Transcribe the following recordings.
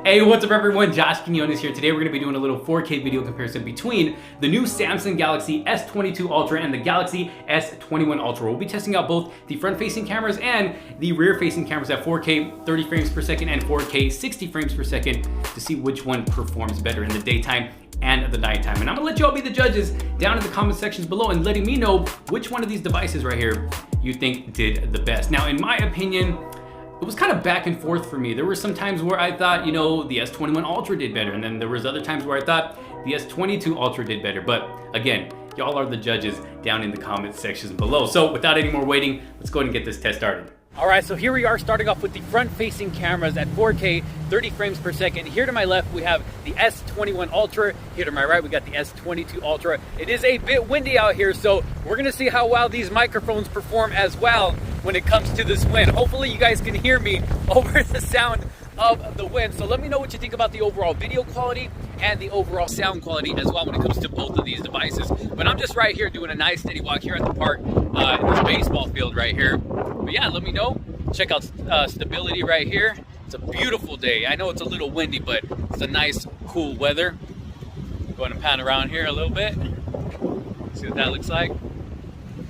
Hey, what's up everyone? Josh Quinones here. Today we're going to be doing a little 4K video comparison between the new Samsung Galaxy S22 Ultra and the Galaxy S21 Ultra. We'll be testing out both the front-facing cameras and the rear-facing cameras at 4K 30 frames per second and 4K 60 frames per second to see which one performs better in the daytime and the nighttime. And I'm gonna let you all be the judges down in the comment sections below and letting me know which one of these devices right here you think did the best. Now, in my opinion, it was kind of back and forth for me. There were some times where I thought, you know, the S21 Ultra did better, and then there was other times where I thought the S22 Ultra did better. But again, y'all are the judges down in the comment sections below. So without any more waiting, let's go ahead and get this test started. All right, so here we are starting off with the front-facing cameras at 4K 30 frames per second. Here to my left, we have the S21 Ultra. Here to my right, we got the S22 Ultra. It is a bit windy out here, so we're gonna see how well these microphones perform as well when it comes to this wind. Hopefully you guys can hear me over the sound of the wind. So let me know what you think about the overall video quality and the overall sound quality as well when it comes to both of these devices. But I'm just right here doing a nice steady walk here at the park in this baseball field right here. But yeah, let me know. Check out stability right here. It's a beautiful day. I know it's a little windy, but it's a nice cool weather. Going to pan around here a little bit. See what that looks like.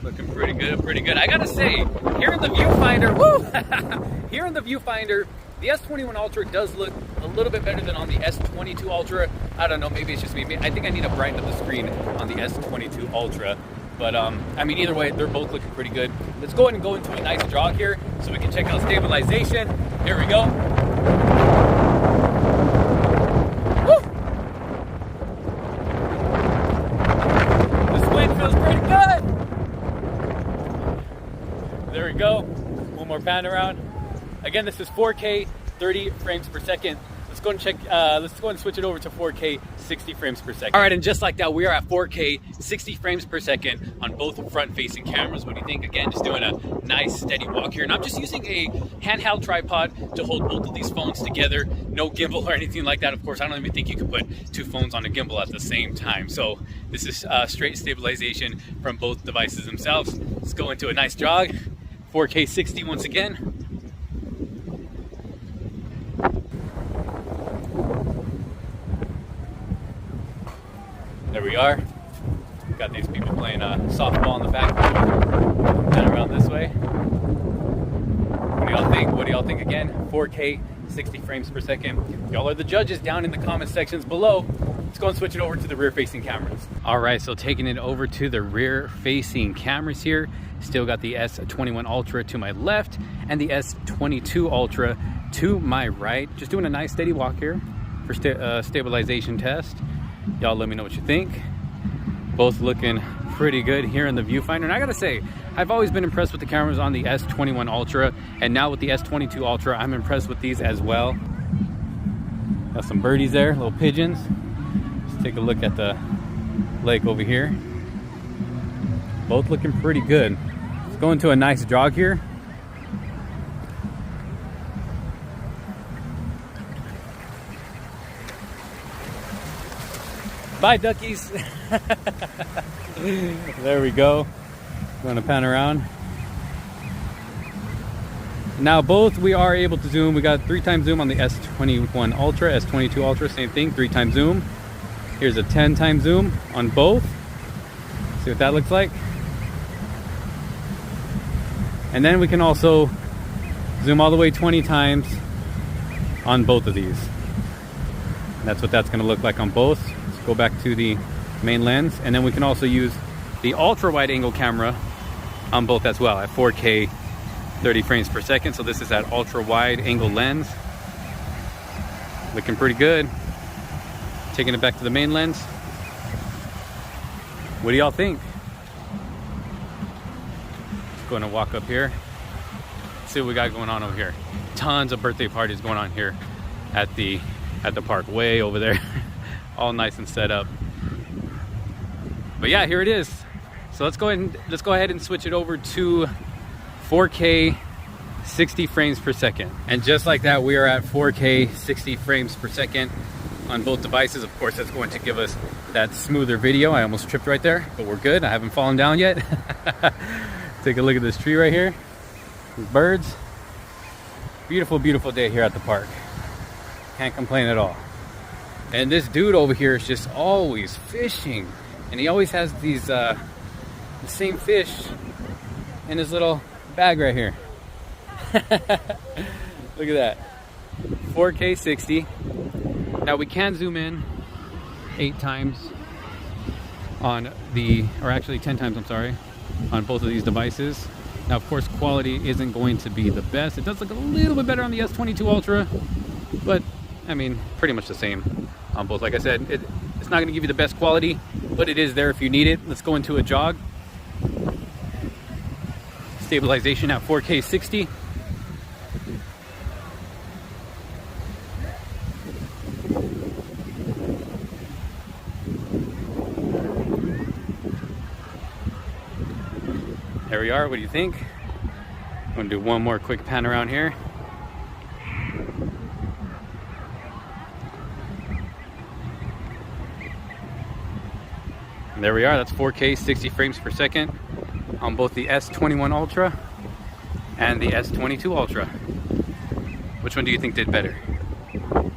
Looking pretty good, pretty good. I gotta say, here in the viewfinder, woo! Here in the viewfinder, the S21 Ultra does look a little bit better than on the S22 Ultra. I don't know, maybe it's just me. I think I need to brighten up the screen on the S22 Ultra. But I mean, either way, they're both looking pretty good. Let's go ahead and go into a nice jog here so we can check out stabilization. Here we go. Woo! This wind feels pretty good. There we go. One more pan around. Again, this is 4K 30 frames per second. Let's go and check, let's go and switch it over to 4K 60 frames per second. All right, and just like that, we are at 4K 60 frames per second on both front-facing cameras. What do you think? Again, just doing a nice steady walk here. And I'm just using a handheld tripod to hold both of these phones together. No gimbal or anything like that. Of course, I don't even think you can put two phones on a gimbal at the same time. So this is straight stabilization from both devices themselves. Let's go into a nice jog. 4K 60 once again. There we are. Got these people playing softball in the background. And around this way. What do y'all think? What do y'all think again? 4K 60 frames per second. Y'all are the judges down in the comment sections below. Let's go and switch it over to the rear-facing cameras. All right, so taking it over to the rear-facing cameras here. Still got the S21 Ultra to my left and the S22 Ultra to my right. Just doing a nice steady walk here for stabilization test. Y'all let me know what you think. Both looking pretty good here in the viewfinder. And I gotta say, I've always been impressed with the cameras on the S21 Ultra, and now with the S22 Ultra, I'm impressed with these as well. Got some birdies there, little pigeons. Let's take a look at the lake over here. Both looking pretty good. Let's go into a nice jog here. Bye, duckies. There we go. Going to pan around. Now both we are able to zoom. We got 3x zoom on the S21 Ultra, S22 Ultra, same thing, 3x zoom. Here's a 10x zoom on both. See what that looks like. And then we can also zoom all the way 20 times on both of these. And that's what that's going to look like on both. Go back to the main lens, and then we can also use the ultra wide angle camera on both as well at 4K 30 frames per second. So this is that ultra wide angle lens. Looking pretty good. Taking it back to the main lens. What do y'all think? Going to walk up here. See what we got going on over here. Tons of birthday parties going on here at the park, way over there. All nice and set up. But yeah, here it is. So let's go ahead and switch it over to 4K 60 frames per second. And just like that, we are at 4K 60 frames per second on both devices. Of course, that's going to give us that smoother video. I almost tripped right there, but we're good. I haven't fallen down yet. Take a look at this tree right here. These birds. Beautiful, beautiful day here at the park. Can't complain at all. And this dude over here is just always fishing, and he always has these the same fish in his little bag right here. Look at that. 4K 60. Now we can zoom in 8 times on the, or actually 10 times, I'm sorry, on both of these devices. Now, of course, quality isn't going to be the best. It does look a little bit better on the S22 Ultra, but I mean, pretty much the same on both. Like I said, it's not going to give you the best quality, but it is there if you need it. Let's go into a jog. Stabilization at 4K 60. There we are. What do you think? I'm going to do one more quick pan around here. And there we are. That's 4K 60 frames per second on both the S21 Ultra and the S22 Ultra. Which one do you think did better?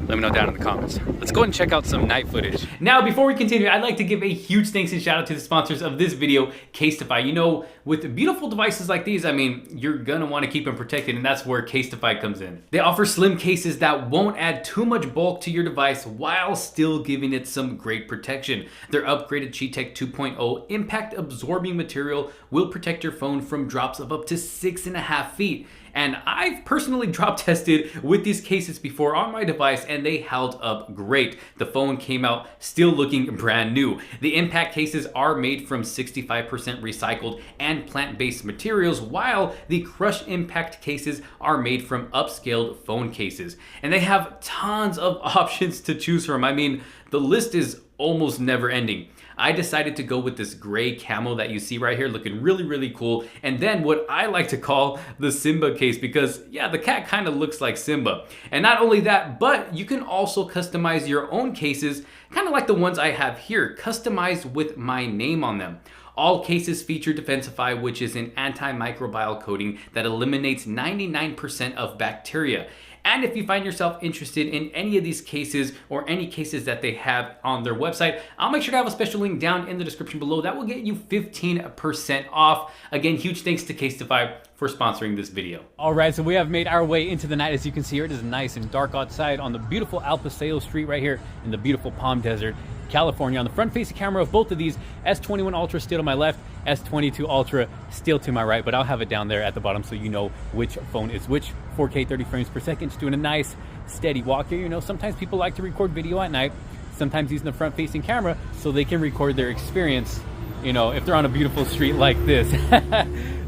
Let me know down in the comments. Let's go ahead and check out some night footage. Now, before we continue, I'd like to give a huge thanks and shout out to the sponsors of this video, Casetify. You know, with beautiful devices like these, I mean, you're gonna wanna keep them protected, and that's where Casetify comes in. They offer slim cases that won't add too much bulk to your device while still giving it some great protection. Their upgraded Cheetech 2.0 impact absorbing material will protect your phone from drops of up to 6.5 feet. And I've personally drop tested with these cases before on my device, and they held up great. The phone came out still looking brand new. The impact cases are made from 65% recycled and plant-based materials, while the Crush impact cases are made from upscaled phone cases. And they have tons of options to choose from. I mean, the list is almost never ending. I decided to go with this gray camo that you see right here, looking really, really cool. And then what I like to call the Simba case, because yeah, the cat kind of looks like Simba. And not only that, but you can also customize your own cases, kind of like the ones I have here, customized with my name on them. All cases feature Defensify, which is an antimicrobial coating that eliminates 99% of bacteria. And if you find yourself interested in any of these cases or any cases that they have on their website, I'll make sure to have a special link down in the description below that will get you 15% off. Again, huge thanks to Casetify for sponsoring this video. All right, so we have made our way into the night. As you can see here, it is nice and dark outside on the beautiful El Paseo Street right here in the beautiful Palm Desert, California. On the front-facing camera of both of these, S21 Ultra still to my left, S22 Ultra still to my right, but I'll have it down there at the bottom so you know which phone is which. 4K 30 frames per second, just doing a nice steady walk here. You know, sometimes people like to record video at night, sometimes using the front-facing camera so they can record their experience, you know, if they're on a beautiful street like this.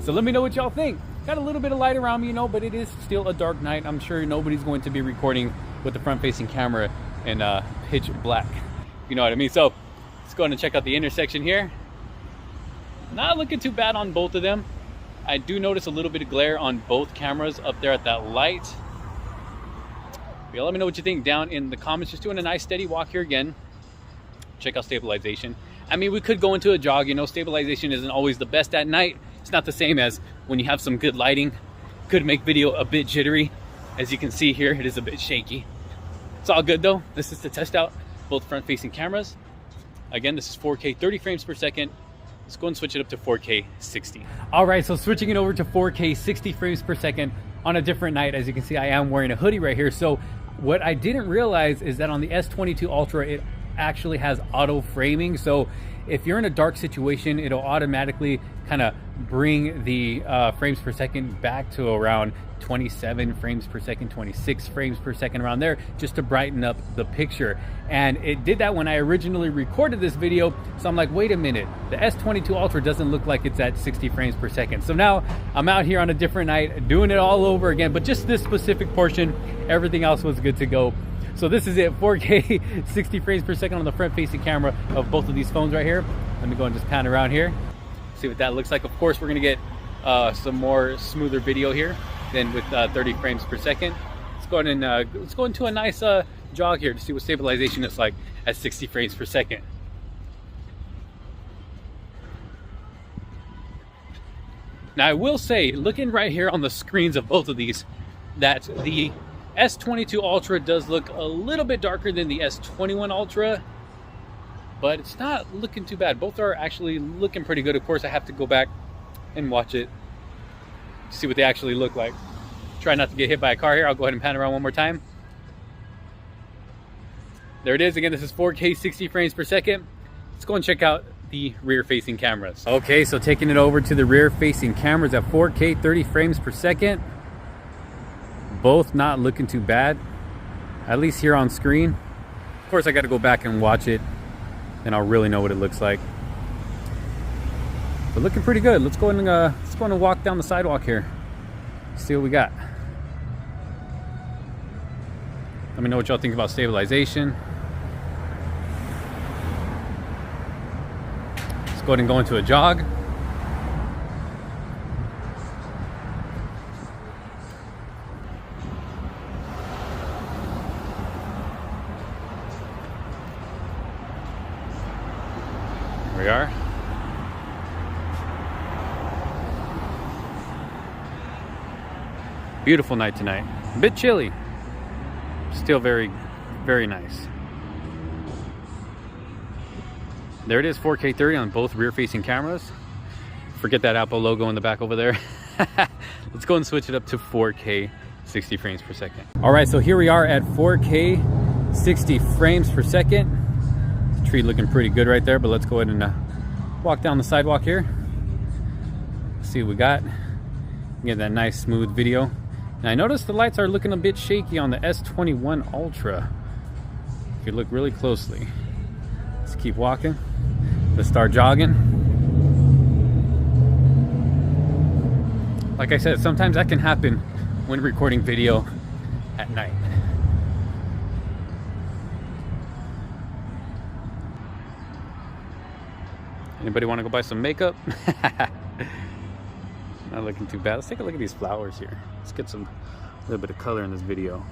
So let me know what y'all think. Got a little bit of light around me, you know, but it is still a dark night. I'm sure nobody's going to be recording with the front-facing camera in pitch black. You know what I mean? So let's go ahead and check out the intersection here. Not looking too bad on both of them. I do notice a little bit of glare on both cameras up there at that light. Yeah, let me know what you think down in the comments. Just doing a nice steady walk here again. Check out stabilization. I mean, we could go into a jog. You know, stabilization isn't always the best at night. It's not the same as when you have some good lighting. Could make video a bit jittery. As you can see here, it is a bit shaky. It's all good though. This is to test out both front-facing cameras. Again, this is 4K 30 frames per second. Let's go and switch it up to 4K 60. All right, so switching it over to 4K 60 frames per second on a different night. As you can see, I am wearing a hoodie right here. So what I didn't realize is that on the S22 Ultra, it actually has auto framing. So if you're in a dark situation, it'll automatically kind of bring the frames per second back to around 27 frames per second, 26 frames per second, around there, just to brighten up the picture. And it did that when I originally recorded this video. So I'm like, wait a minute, the S22 Ultra doesn't look like it's at 60 frames per second. So now I'm out here on a different night doing it all over again, but just this specific portion, everything else was good to go. So this is it, 4K 60 frames per second on the front facing camera of both of these phones right here. Let me go and just pan around here, see what that looks like. Of course, we're gonna get some more smoother video here than with 30 frames per second. Let's go ahead and let's go into a nice jog here to see what stabilization is like at 60 frames per second. Now I will say, looking right here on the screens of both of these, that the S22 Ultra does look a little bit darker than the S21 Ultra, but it's not looking too bad. Both are actually looking pretty good. Of course, I have to go back and watch it to see what they actually look like. Try not to get hit by a car here. I'll go ahead and pan around one more time. There it is. Again, this is 4K 60 frames per second. Let's go and check out the rear facing cameras. Okay, so taking it over to the rear facing cameras at 4K 30 frames per second. Both not looking too bad, at least here on screen. Of course, I got to go back and watch it and I'll really know what it looks like. But looking pretty good. Let's go and walk down the sidewalk here. See what we got. Let me know what y'all think about stabilization. Let's go ahead and go into a jog. Here we are. Beautiful night tonight. A bit chilly. Still very, very nice. There it is, 4K 30 on both rear-facing cameras. Forget that Apple logo in the back over there. Let's go and switch it up to 4K 60 frames per second. All right, so here we are at 4K 60 frames per second. The tree looking pretty good right there, but let's go ahead and walk down the sidewalk here. See what we got. Get that nice smooth video. And I noticed the lights are looking a bit shaky on the S21 Ultra. If you look really closely. Let's keep walking. Let's start jogging. Like I said, sometimes that can happen when recording video at night. Anybody want to go buy some makeup? Not looking too bad. Let's take a look at these flowers here. Let's get a little bit of color in this video.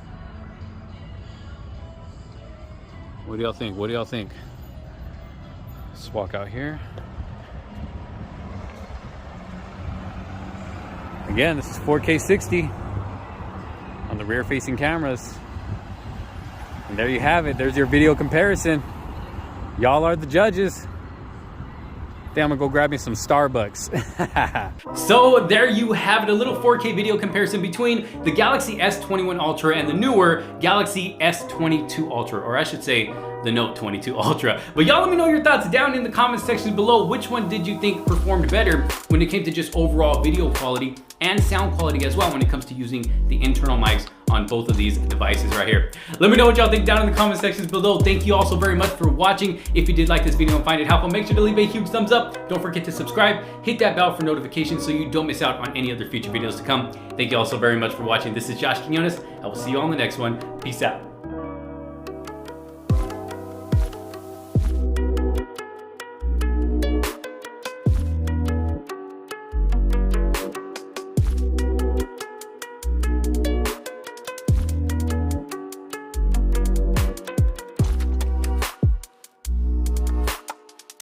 What do y'all think? What do y'all think? Let's walk out here. Again, this is 4K 60 on the rear facing cameras. And there you have it. There's your video comparison. Y'all are the judges. I'm gonna go grab me some Starbucks. So there you have it, a little 4K video comparison between the Galaxy S21 Ultra and the newer Galaxy S22 Ultra, or I should say the Note 22 Ultra. But y'all let me know your thoughts down in the comment section below. Which one did you think performed better when it came to just overall video quality and sound quality as well when it comes to using the internal mics on both of these devices right here? Let me know what y'all think down in the comment sections below. Thank you all so very much for watching. If you did like this video and find it helpful, make sure to leave a huge thumbs up. Don't forget to subscribe, hit that bell for notifications so you don't miss out on any other future videos to come. Thank you all so very much for watching. This is Josh Quinones. I will see you all in the next one. Peace out.